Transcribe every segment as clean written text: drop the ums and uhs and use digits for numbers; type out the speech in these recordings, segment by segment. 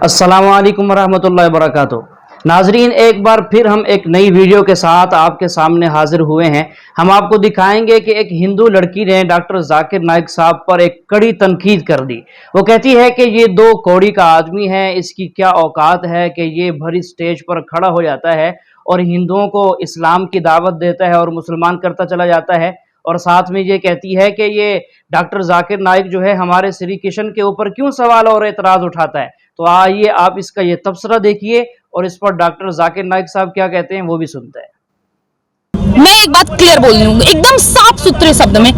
अस्सलामुअलैकुम वरहमतुल्लाहि वबरकातुहू। नाजरीन, एक बार फिर हम एक नई वीडियो के साथ आपके सामने हाजिर हुए हैं। हम आपको दिखाएंगे कि एक हिंदू लड़की ने डॉक्टर जाकिर नाइक साहब पर एक कड़ी तनकीद कर दी। वो कहती है कि ये दो कौड़ी का आदमी है, इसकी क्या औकात है कि ये भरी स्टेज पर खड़ा हो जाता है और हिंदुओं को इस्लाम की दावत देता है और मुसलमान करता चला जाता है। और साथ में ये कहती है कि ये डॉक्टर जाकिर नाइक जो है हमारे श्री कृष्ण के ऊपर क्यों सवाल और एतराज़ उठाता है। तो आइए आप इसका ये तबसरा देखिए और इस पर डॉक्टर जाकिर नाइक साहब क्या कहते हैं वो भी सुनते हैं। मैं एक बात क्लियर बोल रही हूँ, एकदम साफ सुथरे शब्द में,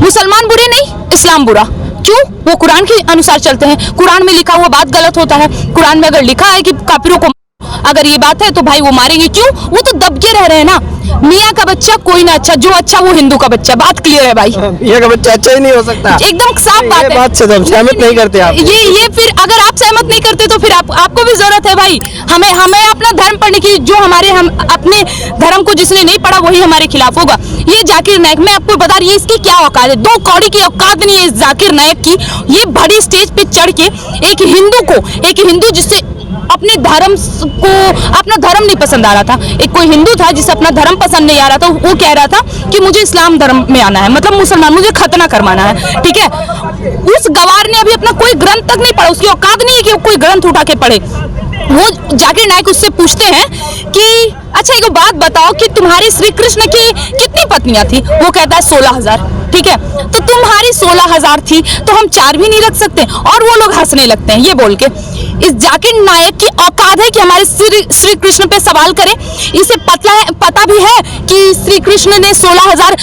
मुसलमान बुरे नहीं, इस्लाम बुरा। क्यों? वो कुरान के अनुसार चलते हैं। कुरान में लिखा हुआ बात गलत होता है। कुरान में अगर लिखा है कि काफिरों को अगर ये बात है तो भाई वो मारेंगे। क्यों? वो तो दबके रह रहे हैं ना। मियाँ का बच्चा कोई ना अच्छा, जो अच्छा वो हिंदू का बच्चा। बात क्लियर है भाई। मियाँ का बच्चा अच्छा ही नहीं हो सकता। एकदम साफ बात है। बात से तो हम सहमत नहीं करते आप। ये फिर अगर आप सहमत नहीं करते तो फिर आपको भी जरूरत है भाई। हमें अपना धर्म पढ़ने की। जो हम अपने धर्म को जिसने नहीं पढ़ा वही हमारे खिलाफ होगा। ये जाकिर नाइक, मैं आपको बता रही है इसकी क्या औकात है। दो कौड़ी की औकात नहीं है इस जाकिर नाइक की। ये बड़ी स्टेज पे चढ़ के एक हिंदू जिससे अपने धर्म को, अपना धर्म नहीं पसंद आ रहा था, एक कोई हिंदू था जिसे अपना धर्म पसंद नहीं आ रहा था, वो कह रहा था कि मुझे इस्लाम धर्म में आना है, मतलब मुसलमान, मुझे खतना करवाना है। ठीक है, उस गवार ने अभी अपना कोई ग्रंथ तक नहीं पढ़ा। उसकी औकात नहीं है कि वो कोई ग्रंथ उठा के पढ़े। वो जाकिर नाइक उससे पूछते हैं कि अच्छा एक बात बताओ कि तुम्हारे श्री कृष्ण की कितनी पत्नियां थी? वो कहता है 16,000। ठीक है, तो तुम्हारी 16,000 थी तो हम 4 भी नहीं रख सकते? और वो लोग हंसने लगते हैं ये बोल के। इस जाकिर नाइक की औकात है कि हमारे श्री कृष्ण पे सवाल करे। इसे पता भी है कि श्री कृष्ण ने 16,000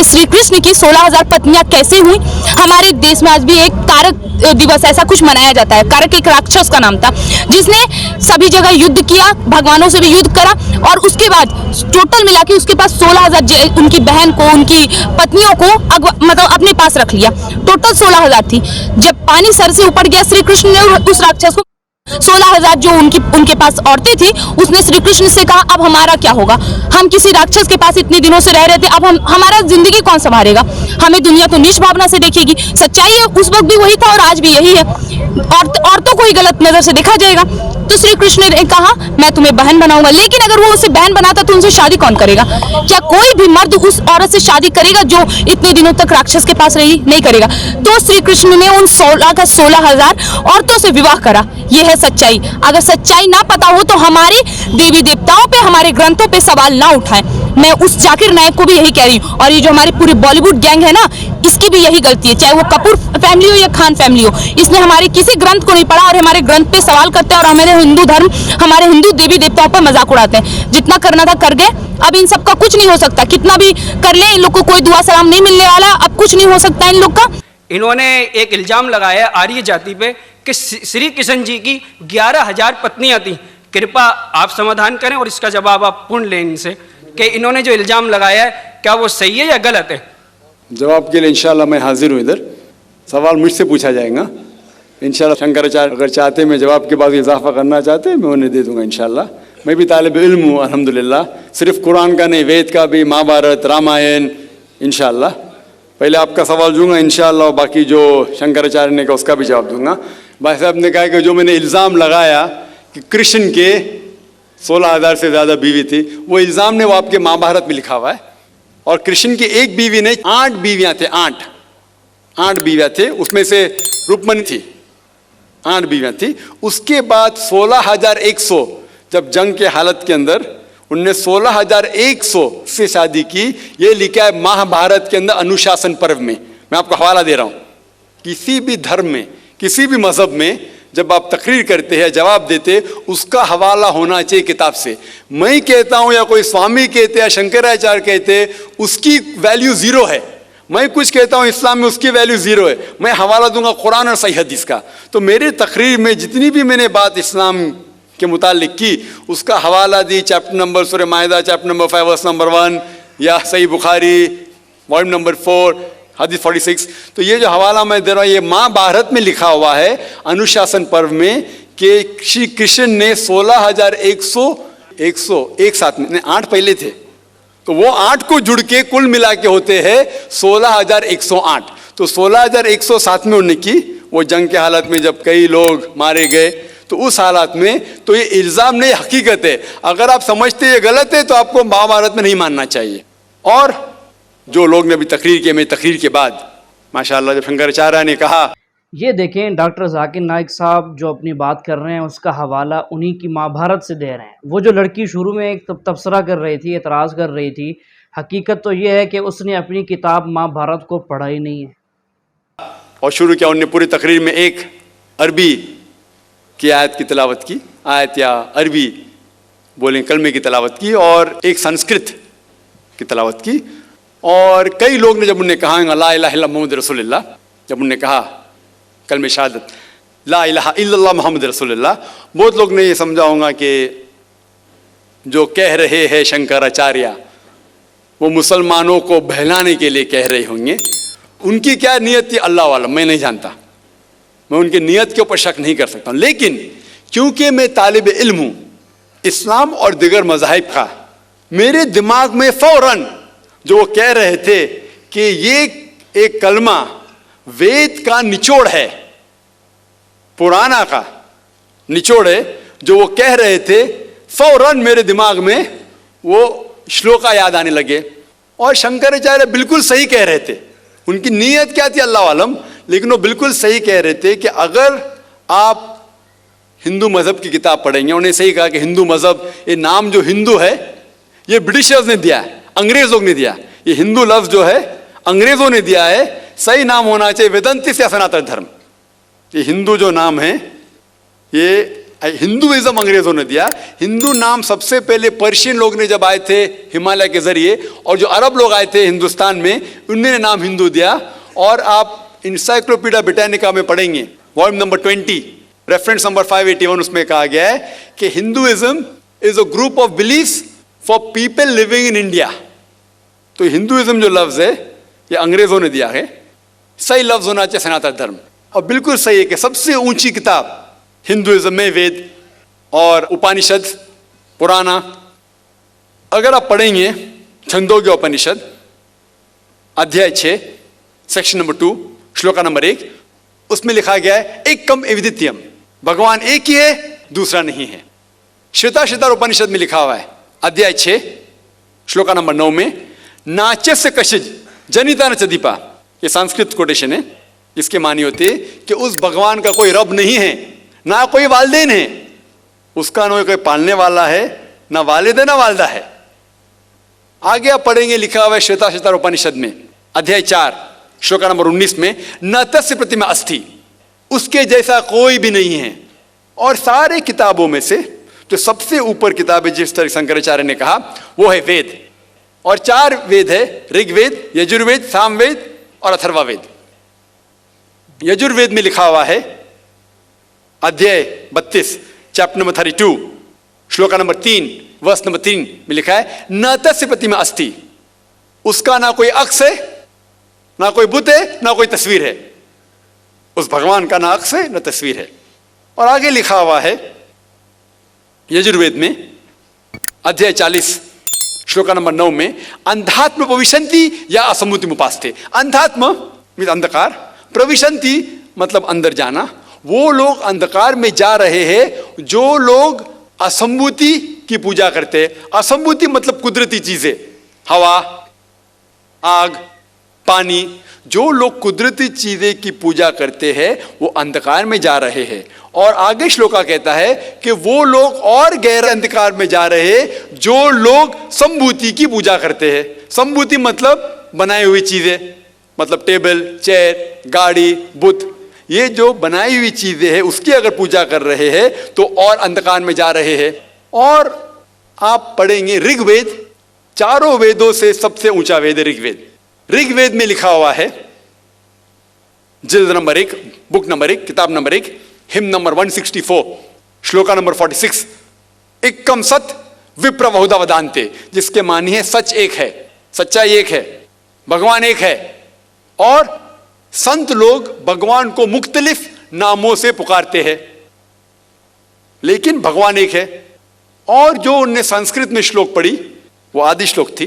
श्री कृष्ण की 16,000 पत्नियां कैसे हुई। हमारे देश में आज भी एक कारक दिवस ऐसा कुछ मनाया जाता है। कारक एक राक्षस का नाम था जिसने सभी जगह युद्ध किया, भगवानों से भी युद्ध करा, और उसके बाद टोटल मिला के उसके पास 16,000 उनकी बहन को, उनकी पत्नियों को मतलब अपने पास रख लिया। टोटल 16,000 थी। जब पानी सर से ऊपर गया, श्री कृष्ण ने उस राक्षस को 16,000 जो उनके पास औरतें थी, उसने श्री कृष्ण से कहा अब हमारा क्या होगा? हम किसी राक्षस के पास इतने दिनों से रह रहे थे, अब हमारा जिंदगी कौन संभालेगा? हमें दुनिया तो नीच भावना से देखेगी। सच्चाई है, उस वक्त भी वही था और आज भी यही है। औरतों को ही गलत नजर से देखा जाएगा। तो श्री कृष्ण ने कहा मैं तुम्हें बहन बनाऊंगा। लेकिन अगर वो उसे बहन बनाता तो उनसे शादी कौन करेगा? क्या कोई भी मर्द उस औरत से शादी करेगा जो इतने दिनों तक राक्षस के पास रही? नहीं करेगा। तो श्री कृष्ण ने उन 16,000 औरतों से विवाह करा। यह है सच्चाई। अगर सच्चाई ना पता हो तो हमारे देवी देवताओं पे, हमारे ग्रंथों पे सवाल ना उठाएं। मैं उस जाकिर नाइक को भी यही कह रही हूँ। और ये जो हमारी पूरी बॉलीवुड गैंग है ना, इसकी भी यही गलती है, चाहे वो कपूर फैमिली हो या खान फैमिली हो। इसने हमारे किसी ग्रंथ को नहीं पढ़ा और हमारे ग्रंथ पे सवाल करते हैं और हमारे हिंदू धर्म, हमारे हिंदू देवी देवताओं पर मजाक उड़ाते हैं। जितना करना था कर गए। अब इन सब का कुछ नहीं हो सकता। कितना भी कर ले, इन लोग को कोई दुआ सलाम नहीं मिलने वाला। अब कुछ नहीं हो सकता इन लोग का। इन्होंने एक इल्जाम लगाया आर्य जाति पे कि श्री कृष्ण जी की 11,000 पत्नियां थी। कृपया आप समाधान करें और इसका जवाब आप पूर्ण लें इनसे कि इन्होंने जो इल्जाम लगाया है क्या वो सही है या गलत है। जवाब के लिए इंशाल्लाह मैं हाजिर हूँ। इधर सवाल मुझसे पूछा जाएगा इंशाल्लाह। शंकराचार्य अगर चाहते मैं जवाब के बाद इजाफा करना चाहते मैं उन्हें दे दूंगा इंशाल्लाह। मैं भी तालिब इल्म हूँ अल्हम्दुलिल्लाह। सिर्फ कुरान का नहीं, वेद का भी, महाभारत, रामायण इंशाल्लाह। पहले आपका सवाल दूंगा इंशाल्लाह और बाकी जो शंकराचार्य ने कहा उसका भी जवाब दूंगा। भाई साहब ने कहा कि जो मैंने इल्ज़ाम लगाया कि कृष्ण के 16,000 से ज़्यादा बीवी थी, वो इल्ज़ाम ने वो आपके महाभारत में लिखा हुआ है। और कृष्ण की एक बीवी नहीं, 8 बीवियाँ थे। 8 बीवियाँ थे, उसमें से रुक्मणी थी। 8 बीवियाँ थी। उसके बाद 16,100 जब जंग के हालत के अंदर उनने 16,100 से शादी की। ये लिखा है महाभारत के अंदर अनुशासन पर्व में। मैं आपको हवाला दे रहा हूँ। किसी भी धर्म में, किसी भी मजहब में जब आप तकरीर करते हैं, जवाब देते, उसका हवाला होना चाहिए किताब से। मैं कहता हूँ या कोई स्वामी कहते हैं, शंकराचार्य कहते, उसकी वैल्यू 0 है। मैं कुछ कहता हूँ इस्लाम में, उसकी वैल्यू 0 है। मैं हवाला दूंगा कुरान और सही हदीस का। तो मेरे तकरीर में जितनी भी मैंने बात इस्लाम के मुतालिक की, उसका हवाला दी। चैप्टर नंबर सूरह माइदा चैप्टर नंबर 5 वर्स नंबर 1, या सही बुखारी वॉल्यूम नंबर 4 हदीस 46। तो ये जो हवाला मैं दे रहा हूँ, ये महाभारत में लिखा हुआ है अनुशासन पर्व में कि श्री कृष्ण ने 16,100 एक साथ में, 8 पहले थे, तो वो 8 को जुड़ के कुल मिला के होते हैं 16,108। तो 16,100 साथ में उन्होंने की। वो जंग के हालत में जब कई लोग मारे गए तो उस हालात में तो ये इल्ज़ाम नहीं, हकीकत है। अगर आप समझते ये गलत है तो आपको महाभारत में नहीं मानना चाहिए। और जो लोग ने अभी तकरीर की, मेरी तकरीर के बाद माशाअल्लाह जब शंकराचार्य ने कहा, ये देखें डॉक्टर जाकिर नाइक साहब जो अपनी बात कर रहे हैं उसका हवाला उन्हीं की महाभारत से दे रहे हैं। वो जो लड़की शुरू में एक तबसरा कर रही थी, एतराज़ कर रही थी, हकीकत तो ये है कि उसने अपनी किताब महाभारत को पढ़ा ही नहीं है। और शुरू किया उन्होंने पूरी तकरीर में एक अरबी की आयत की तिलावत की, आयत या अरबी बोलें कलमे की तिलावत की, और एक संस्कृत की तिलावत की। और कई लोग ने जब उन्हें कहा ला इलाहा इल्लल्लाह मुहम्मद रसूलुल्लाह, जब उन्होंने कहा कलमे शहादत ला इलाहा इल्लल्लाह मुहम्मद रसूलुल्लाह, बहुत लोग ने ये समझा होगा कि जो कह रहे हैं शंकराचार्य वो मुसलमानों को बहलाने के लिए कह रहे होंगे। उनकी क्या नियत थी अल्लाह वालम, मैं नहीं जानता, मैं उनकी नियत के ऊपर शक नहीं कर सकता हूँ। लेकिन क्योंकि मैं तालिब इल्म हूँ इस्लाम और दिगर मज़ाहिब का, मेरे दिमाग में फौरन जो वो कह रहे थे कि ये एक कलमा वेद का निचोड़ है, पुराना का निचोड़ है, जो वो कह रहे थे, फौरन मेरे दिमाग में वो श्लोका याद आने लगे। और शंकराचार्य बिल्कुल सही कह रहे थे। उनकी नीयत क्या थी अल्लाह आलम, लेकिन वो बिल्कुल सही कह रहे थे कि अगर आप हिंदू मज़हब की किताब पढ़ेंगे, उन्हें सही कहा कि हिंदू मज़हब, ये नाम जो हिंदू है ये ब्रिटिशर्स ने दिया है, अंग्रेज़ों ने दिया। ये हिंदू लफ्ज़ जो है अंग्रेज़ों ने दिया है, सही नाम होना चाहिए वेदांतिस या सनातन धर्म। ये हिंदू जो नाम है ये हिंदुइज्म अंग्रेज़ों ने दिया। हिंदू नाम सबसे पहले पर्शियन लोग ने जब आए थे हिमालय के जरिए, और जो अरब लोग आए थे हिंदुस्तान में, उन्होंने नाम हिंदू दिया। और आप इंसाइक्लोपीडिया ब्रिटानिका में पढ़ेंगे वॉल्यूम नंबर 20 रेफरेंस नंबर 581, उसमें कहा गया है कि Hinduism is a group of beliefs for people living in India. तो हिंदुइज्म जो लफ्ज़ है ये अंग्रेज़ों ने दिया है, सही लफ्ज़ होना चाहिए सनातन धर्म। और बिल्कुल सही है कि सबसे ऊंची किताब हिंदुइज्म में वेद और उपनिषद पुराना। अगर आप पढ़ेंगे छंदोग्य उपनिषद अध्याय 6 सेक्शन नंबर 2 श्लोका नंबर 1, उसमें लिखा गया है एकम एविदित्यम, भगवान एक ही है, दूसरा नहीं है। श्वेताश्वतर उपनिषद में लिखा हुआ है अध्याय 6 श्लोका नंबर 9 में, नाचस्य कशिज जनिता न चदीपा, ये संस्कृत कोटेशन है, इसके मानी होते कि उस भगवान का कोई रब नहीं है, ना कोई वालिदैन है, उसका ना कोई पालने वाला है, ना वालिद है ना वालदा है। आगे आप पढ़ेंगे लिखा हुआ है श्वेताश्वतर उपनिषद में अध्याय 4 श्लोका नंबर 19 में, न तस्य प्रतिमा अस्ति, उसके जैसा कोई भी नहीं है। और सारे किताबों में से जो सबसे ऊपर किताब है जिस तरह शंकराचार्य ने कहा वो है वेद। और 4 वेद है, ऋग्वेद, यजुर्वेद, सामवेद और अथर्ववेद। यजुर्वेद में लिखा हुआ है अध्याय 32 chapter number 32 shloka number 3 verse number 3 में लिखा है, न तस्य प्रतिमा अस्ति, उसका ना कोई अक्स है, ना कोई बुत है, ना कोई तस्वीर है। उस भगवान का ना अक्स है ना तस्वीर है। और आगे लिखा हुआ है यजुर्वेद में अध्याय 40 श्लोका नंबर 9 में, अंधात्म प्रविशन्ति या असम्मुतिम उपास्ते। अंधात्म मीन्स अंधकार, प्रविशन्ति मतलब अंदर जाना। वो लोग अंधकार में जा रहे हैं जो लोग असंभूति की पूजा करते हैं। असंभूति मतलब कुदरती चीजें, हवा, आग, पानी। जो लोग कुदरती चीजें की पूजा करते हैं वो अंधकार में जा रहे हैं। और आगे श्लोका कहता है कि वो लोग और गहरे अंधकार में जा रहे हैं जो लोग संभूति की पूजा करते हैं। संभूति मतलब बनाई हुई चीजें, मतलब टेबल, चेयर, गाड़ी, बुत, ये जो बनाई हुई चीजें हैं उसकी अगर पूजा कर रहे हैं तो और अंधकार में जा रहे हैं। और आप पढ़ेंगे ऋग्वेद, चारों वेदों से सबसे ऊंचा वेद है ऋग्वेद। ऋग्वेद में लिखा हुआ है जिल्द नंबर 1 बुक नंबर 1 किताब number 1 him number 164 shloka number 46, एकम सत विप्र बहुधा वदान्ते, जिसके मानी है सच एक है, सच्चाई एक है, भगवान एक है। और संत लोग भगवान को मुख्तलिफ नामों से पुकारते हैं लेकिन भगवान एक है। और जो उनने संस्कृत में श्लोक पढ़ी वो आदि श्लोक थी,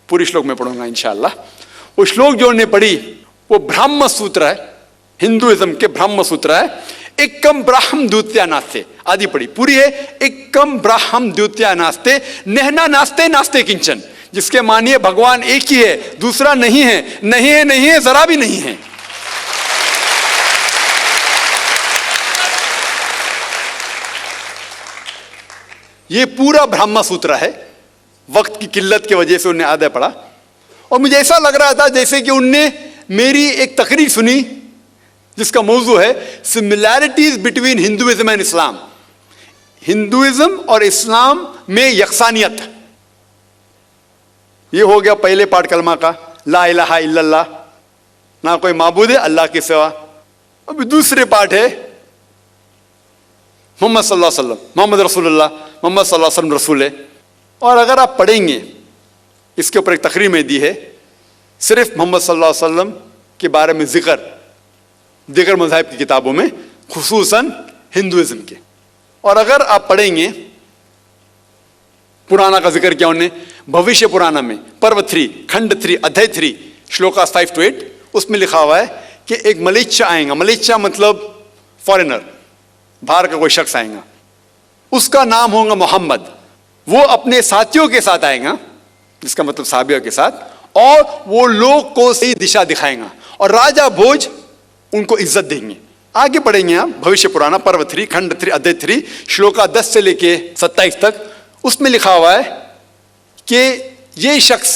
पूरी श्लोक में पढ़ूंगा इंशाअल्लाह। वो श्लोक जो उन्होंने पढ़ी वो ब्रह्म सूत्र है, हिंदुइज्म के ब्रह्म सूत्र है। एकम ब्राह्म द्वितीया नास्ते, आदि पढ़ी पूरी है। एकम ब्राह्म द्वितीया नास्ते, नहना नास्ते नास्ते किंचन, जिसके मानिए भगवान एक ही है, दूसरा नहीं है, नहीं है, नहीं है, जरा भी नहीं है। ये पूरा ब्रह्म सूत्र है, वक्त की किल्लत की वजह से उन्हें आधा पढ़ा, और मुझे ऐसा लग रहा था जैसे कि उनने मेरी एक तकरीर सुनी जिसका मौजू है similarities between Hinduism and Islam, Hinduism और इस्लाम में यकसानियत। ये हो गया पहले पाठ कलमा का, ला इलाहा इल्लल्लाह, ना कोई माबूद है अल्लाह के सिवा। अभी दूसरे पाठ है मोहम्मद सल्लल्लाहु अलैहि वसल्लम, मोहम्मद रसूलुल्लाह, मोहम्मद सल्लल्लाहु अलैहि वसल्लम रसूल है। और अगर आप पढ़ेंगे, इसके ऊपर एक तकरीर में दी है, सिर्फ मोहम्मद सल्लल्लाहु अलैहि वसल्लम के बारे में जिक्र दीगर मज़ाहिब की किताबों में, खुसूसन हिंदुइज्म के। और अगर आप पढ़ेंगे, पुराना का जिक्र किया उन्होंने, भविष्य पुराना में पर्व 3 खंड 3 अध्याय 3 श्लोकास 5 to 8, उसमें लिखा हुआ है कि एक मलेच्छा आएगा, मलेच्छा मतलब फॉरेनर, बाहर का कोई शख्स आएगा, उसका नाम होगा मोहम्मद। वो अपने साथियों के साथ आएगा, जिसका मतलब साहबियों के साथ, और वो लोग को सही दिशा दिखाएगा, और राजा भोज उनको इज्जत देंगे। आगे पढ़ेंगे आप भविष्य पुराना पर्व 3 खंड 3 अध्याय 3 श्लोका 10 से लेके 27 तक, उसमें लिखा हुआ है कि ये शख्स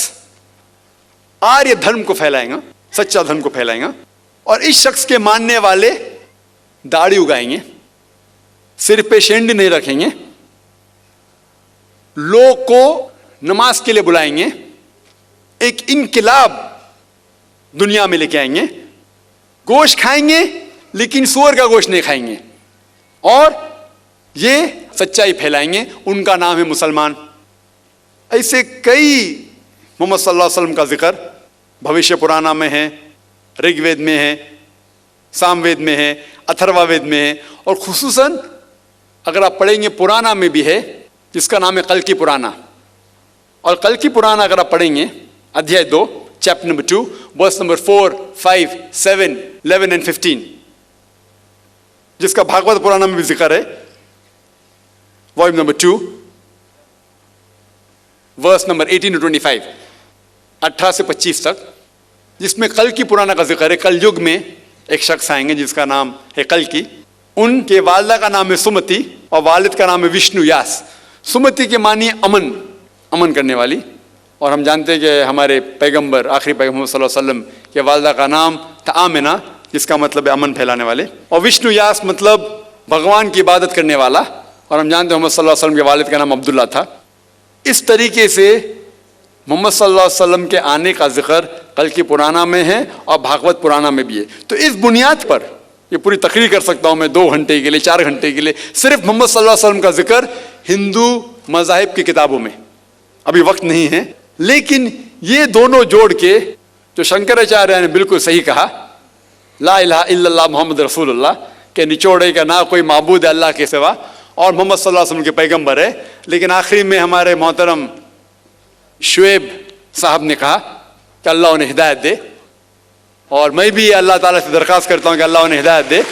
आर्य धर्म को फैलाएगा, सच्चा धर्म को फैलाएगा, और इस शख्स के मानने वाले दाढ़ी उगाएंगे, सिर पे शेंडी नहीं रखेंगे, लोग को नमाज के लिए बुलाएंगे, एक इनकिलाब दुनिया में लेके आएंगे, गोश्त खाएंगे लेकिन सूअर का गोश्त नहीं खाएंगे, और ये सच्चाई फैलाएंगे, उनका नाम है मुसलमान। ऐसे कई मोहम्मद सल्लल्लाहु अलैहि वसल्लम का जिक्र भविष्य पुराना में है, ऋग्वेद में है, सामवेद में है, अथर्ववेद में है, और खुसूसन अगर आप पढ़ेंगे पुराना में भी है, जिसका नाम है कल की पुराना। और कल की पुराना अगर आप पढ़ेंगे अध्याय 2 chapter number 2 verse number 4, 5, 7, 11 and 15, जिसका भागवत पुराना में भी जिक्र है, volume number 2 verse number 18 to 25, 18 से 25 तक, जिसमें कल की पुराना का जिक्र है। कल युग में एक शख्स आएंगे जिसका नाम है कल की, उनके वालिदा का नाम है सुमति और वालिद का नाम है विष्णु यास। सुमति के मानिए अमन, अमन करने वाली, और हम जानते हैं कि हमारे पैगंबर आखिरी पैगंबर सल्लल्लाहु अलैहि वसल्लम के वालिदा का नाम था आमिना, जिसका मतलब है अमन फैलाने वाले, और विष्णु यास मतलब भगवान की इबादत करने वाला, और हम जानते हैं मोहम्मद सल्लल्लाहु अलैहि वसल्लम के वालिद का नाम अब्दुल्ला था। इस तरीके से मोहम्मद सल्लल्लाहु अलैहि वसल्लम के आने का जिक्र कल की पुराना में है और भागवत पुराना में भी है। तो इस बुनियाद पर ये पूरी तकरीर कर सकता हूँ मैं 2 घंटे के लिए, 4 घंटे के लिए, सिर्फ मोहम्मद सल्लल्लाहु अलैहि वसल्लम का जिक्र हिंदू मज़ाहिब की किताबों में। अभी वक्त नहीं है, लेकिन ये दोनों जोड़ के जो शंकराचार्य ने बिल्कुल सही कहा, ला इलाहा इल्लल्लाह मोहम्मद रसूलुल्लाह के निचोड़े का ना कोई माबूद है अल्लाह के सिवा, और मोहम्मद सल्लल्लाहु अलैहि वसल्लम के पैगंबर है। लेकिन आखिरी में हमारे मोहतरम शुएब साहब ने कहा कि अल्लाह उन्हें हिदायत दे, और मैं भी अल्लाह ताला से दरख्वास्त करता हूँ कि अल्लाह उन्हें हिदायत दे।